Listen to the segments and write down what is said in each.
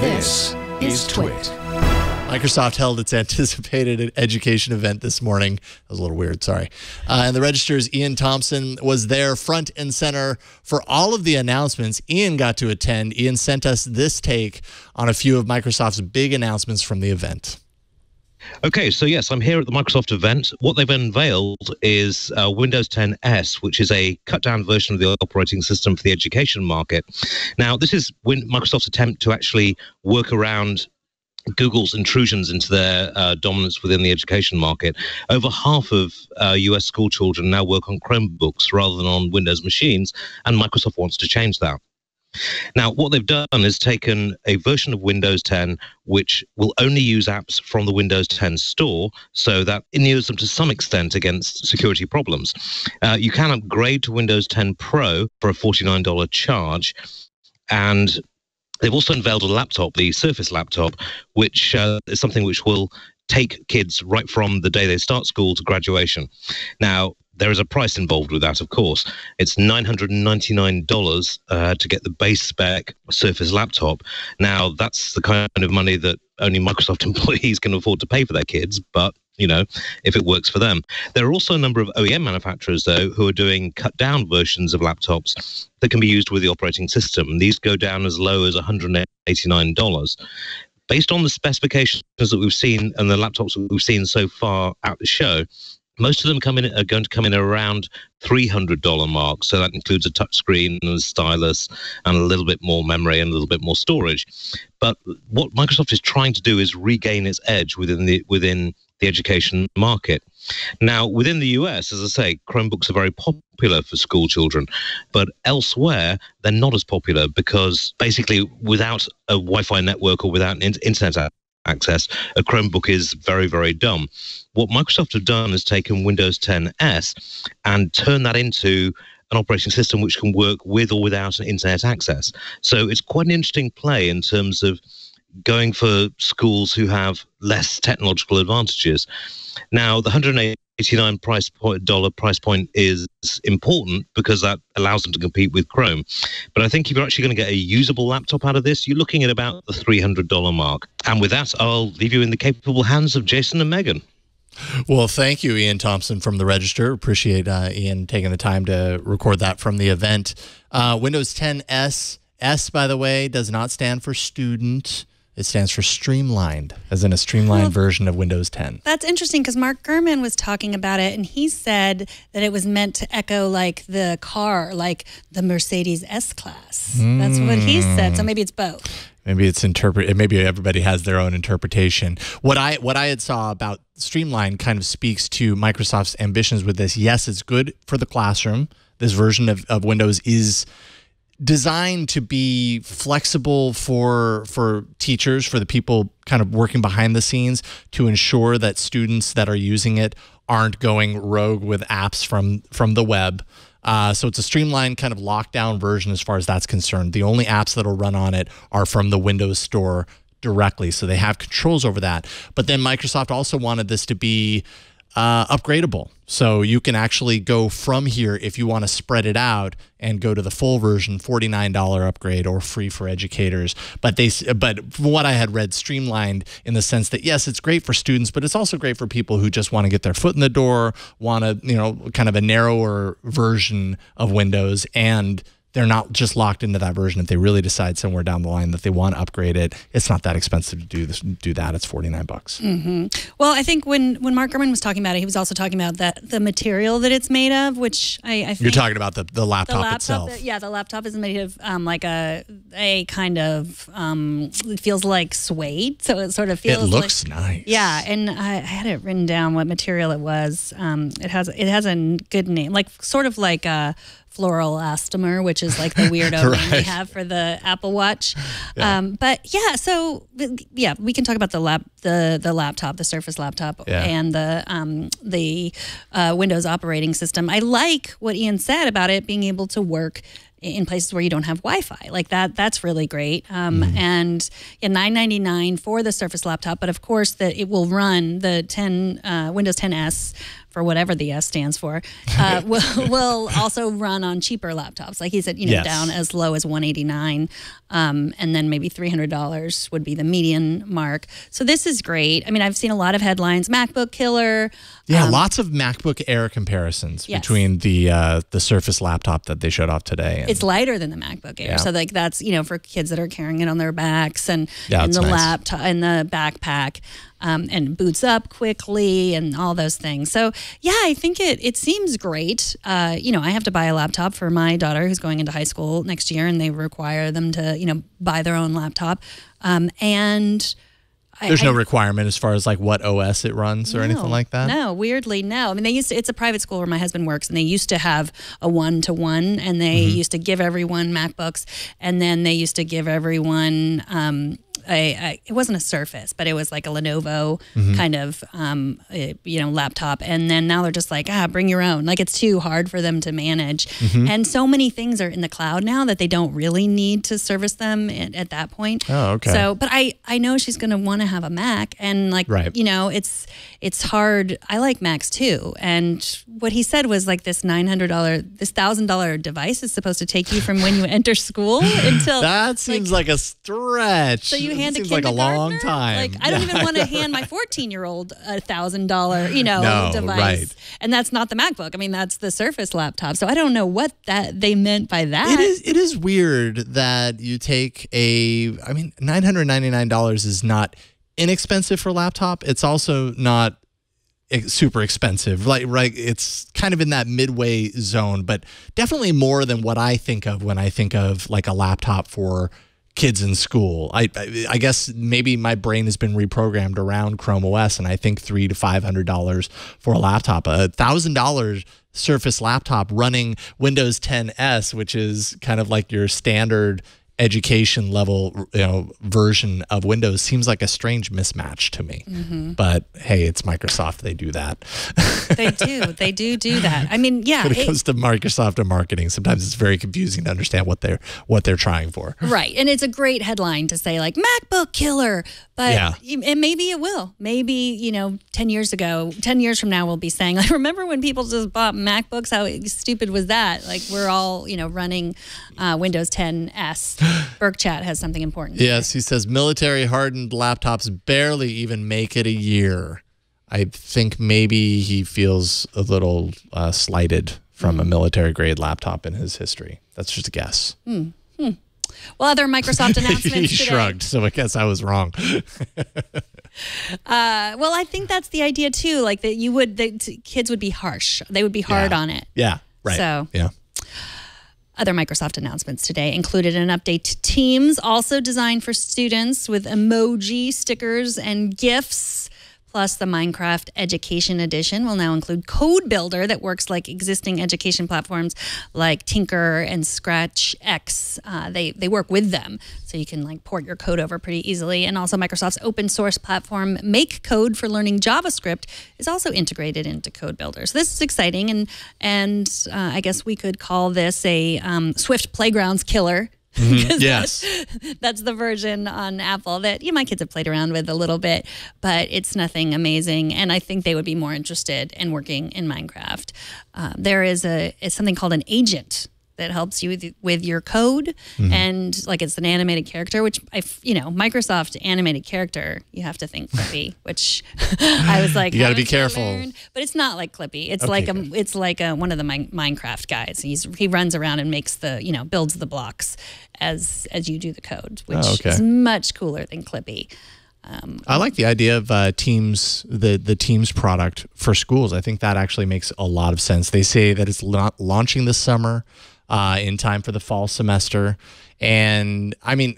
This is TWiT. Microsoft held its anticipated education event this morning. That was a little weird, sorry. And the Register's Iain Thomson was there front and center for all of the announcements. Iain got to attend. Iain sent us this take on a few of Microsoft's big announcements from the event. Okay, so yes, I'm here at the Microsoft event. What they've unveiled is Windows 10 S, which is a cut-down version of the operating system for the education market. Now, this is Microsoft's attempt to actually work around Google's intrusions into their dominance within the education market. Over half of US school children now work on Chromebooks rather than on Windows machines, and Microsoft wants to change that. Now, what they've done is taken a version of Windows 10 which will only use apps from the Windows 10 store, so that immures them to some extent against security problems. You can upgrade to Windows 10 Pro for a $49 charge, and they've also unveiled a laptop, the Surface laptop, which is something which will take kids right from the day they start school to graduation. Now, there is a price involved with that, of course. It's $999 to get the base spec Surface laptop. Now, that's the kind of money that only Microsoft employees can afford to pay for their kids, but, you know, if it works for them. There are also a number of OEM manufacturers, though, who are doing cut-down versions of laptops that can be used with the operating system. These go down as low as $189. Based on the specifications that we've seen and the laptops that we've seen so far at the show, most of them are going to come in around $300 mark. So that includes a touchscreen and a stylus and a little bit more memory and a little bit more storage. But what Microsoft is trying to do is regain its edge within the education market. Now, within the US, as I say, Chromebooks are very popular for school children, but elsewhere, they're not as popular because basically without a Wi-Fi network or without an internet access, a Chromebook is very, very dumb. What Microsoft have done is taken Windows 10 S and turned that into an operating system which can work with or without an internet access. So it's quite an interesting play in terms of going for schools who have less technological advantages. Now, the $189 price point is important because that allows them to compete with Chrome. But I think if you're actually going to get a usable laptop out of this, you're looking at about the $300 mark. And with that, I'll leave you in the capable hands of Jason and Megan. Well, thank you, Iain Thomson from the Register. Appreciate Iain taking the time to record that from the event. Windows 10 S, by the way, does not stand for student. It stands for streamlined, as in a streamlined version of Windows 10. That's interesting because Mark Gurman was talking about it, and he said that it was meant to echo like the car, like the Mercedes S-Class. That's what he said. So maybe it's both. Maybe it's maybe everybody has their own interpretation. What I had saw about streamlined kind of speaks to Microsoft's ambitions with this. Yes, it's good for the classroom. This version of Windows is designed to be flexible for teachers, for the people kind of working behind the scenes, to ensure that students that are using it aren't going rogue with apps from the web. So it's a streamlined kind of lockdown version as far as that's concerned. The only apps that'll run on it are from the Windows Store directly, so they have controls over that. But then Microsoft also wanted this to be upgradable. So you can actually go from here if you want to spread it out and go to the full version, $49 upgrade or free for educators. But from what I had read, streamlined in the sense that, yes, it's great for students, but it's also great for people who just want to get their foot in the door, want to, kind of a narrower version of Windows, and they're not just locked into that version. If they really decide somewhere down the line that they want to upgrade it, it's not that expensive to do that. It's $49. Well, I think when Mark Gurman was talking about it, he was also talking about the material that it's made of, which I think... You're talking about the laptop itself. The laptop is made of like a kind of, it feels like suede. So it sort of feels It looks nice. Yeah, and I had it written down what material it was. It has a good name, like sort of like a floral elastomer, which is like the weirdo name they have for the Apple Watch. Yeah. We can talk about the laptop, the Surface laptop, and the Windows operating system. I like what Iain said about it being able to work in places where you don't have Wi-Fi. Like that's really great. And $999 for the Surface laptop, but of course that it will run the Windows 10 S for whatever the S stands for, will also run on cheaper laptops. Like he said, down as low as $189, and then maybe $300 would be the median mark. So this is great. I mean, I've seen a lot of headlines, MacBook killer. Yeah, lots of MacBook Air comparisons between the Surface laptop that they showed off today. It's lighter than the MacBook Air, so like that's for kids that are carrying it on their backs and in the laptop and the backpack. And boots up quickly and all those things. So yeah, I think it seems great. I have to buy a laptop for my daughter who's going into high school next year, and they require them to buy their own laptop. And there's no requirement as far as like what OS it runs or anything like that? No, weirdly, no. I mean, it's a private school where my husband works, and they used to have a 1-to-1, and they used to give everyone MacBooks, and then they used to give everyone it wasn't a Surface, but it was like a Lenovo kind of laptop. And then now they're just like, bring your own. Like it's too hard for them to manage. And so many things are in the cloud now that they don't really need to service them at that point. Oh, okay. So, but I know she's going to want to have a Mac, and like, it's hard. I like Macs too. And what he said was like this $1,000 device is supposed to take you from when you enter school until that seems like a stretch. So you hand seems a like a kindergartner? long time. Like I don't even want to hand my 14-year-old a $1,000 device. Right. And that's not the MacBook. I mean, that's the Surface laptop. So I don't know what they meant by that. It is weird that you take $999 is not inexpensive for a laptop. It's also not super expensive. Right, it's kind of in that midway zone, but definitely more than what I think of when I think of like a laptop for kids in school. I guess maybe my brain has been reprogrammed around Chrome OS, and I think $300 to $500 for a laptop. $1,000 Surface laptop running Windows 10S, which is kind of like your standard education level version of Windows, seems like a strange mismatch to me. But hey, it's Microsoft. They do that. They do that. I mean, yeah. When it comes to Microsoft and marketing, sometimes it's very confusing to understand what they're trying for. Right, and it's a great headline to say like MacBook killer, but and maybe it will. Maybe 10 years from now, we'll be saying like, remember when people just bought MacBooks? How stupid was that? Like we're all running Windows 10S. Burkchat has something important. Yes, he says military hardened laptops barely even make it a year. I think maybe he feels a little slighted from a military grade laptop in his history. That's just a guess. Well, other Microsoft announcements he today. shrugged, so I guess I was wrong. Well, I think that's the idea too. Like that kids would be harsh. They would be hard on it. Yeah, right. So yeah. Other Microsoft announcements today included an update to Teams, also designed for students, with emoji, stickers, and GIFs. Plus, the Minecraft Education Edition will now include Code Builder that works like existing education platforms like Tynker and ScratchX. They work with them, so you can like port your code over pretty easily. And also, Microsoft's open source platform MakeCode for learning JavaScript is also integrated into Code Builder. So this is exciting, and I guess we could call this a Swift Playgrounds killer. Yes. That's the version on Apple that my kids have played around with a little bit, but it's nothing amazing. And I think they would be more interested in working in Minecraft. There is it's something called an agent that helps you with your code, and like it's an animated character, which Microsoft animated character, you have to think Clippy, which I was like, you got to be careful. But it's not like Clippy. It's like one of the Minecraft guys. He runs around and makes builds the blocks as you do the code, which is much cooler than Clippy. I like the idea of Teams, the Teams product for schools. I think that actually makes a lot of sense. They say that it's launching this summer, in time for the fall semester. And I mean,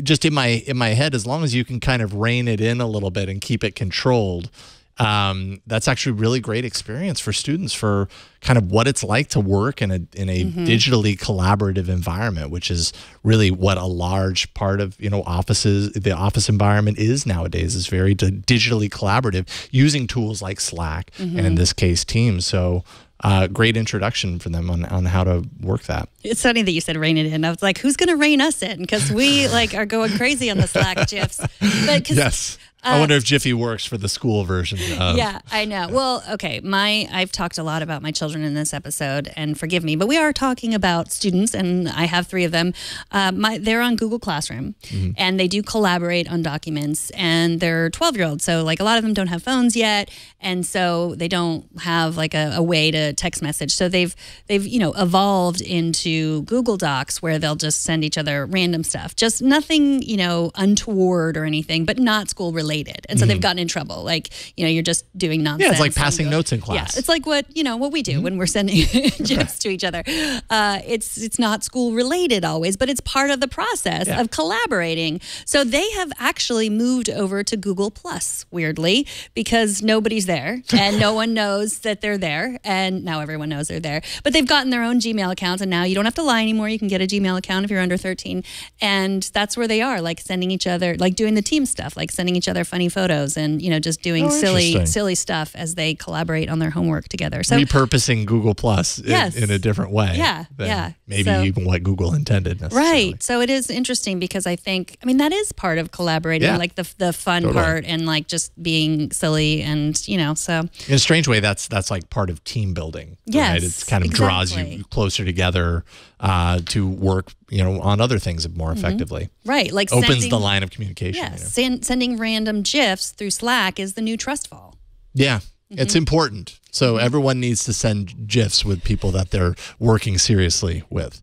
just in my head, as long as you can kind of rein it in a little bit and keep it controlled, that's actually a really great experience for students for kind of what it's like to work in a digitally collaborative environment, which is really what a large part of the office environment is nowadays, is very digitally collaborative using tools like Slack and in this case Teams. So great introduction for them on how to work that. It's funny that you said rein it in. I was like, who's going to rein us in? Because we are going crazy on the Slack GIFs. But yes. I wonder if Jiffy works for the school version of... Yeah, I know. Well, okay, I've talked a lot about my children in this episode, and forgive me, but we are talking about students, and I have 3 of them. They're on Google Classroom, and they do collaborate on documents, and they're 12-year-olds, so like a lot of them don't have phones yet, and so they don't have like a way to text message. So they've evolved into Google Docs where they'll just send each other random stuff, just nothing untoward or anything, but not school related. And so they've gotten in trouble. Like, you're just doing nonsense. Yeah, it's like passing notes in class. Yeah, it's like what we do when we're sending GIFs to each other. It's not school related always, but it's part of the process of collaborating. So they have actually moved over to Google Plus, weirdly, because nobody's there and no one knows that they're there. And now everyone knows they're there. But they've gotten their own Gmail accounts, and now you don't have to lie anymore. You can get a Gmail account if you're under 13. And that's where they are, like sending each other, like doing the team stuff, like sending each other funny photos and, just doing silly stuff as they collaborate on their homework together. So repurposing Google Plus in a different way. Yeah. Maybe even what Google intended necessarily. Right. So it is interesting because I think, that is part of collaborating, like the fun part and like just being silly and, so. In a strange way, that's like part of team building. Yes, right? It kind of draws you closer together to work, on other things more effectively. Right. Like opens the line of communication. Yes. Sending random GIFs through Slack is the new trust fall. Yeah. It's important. So everyone needs to send GIFs with people that they're working seriously with.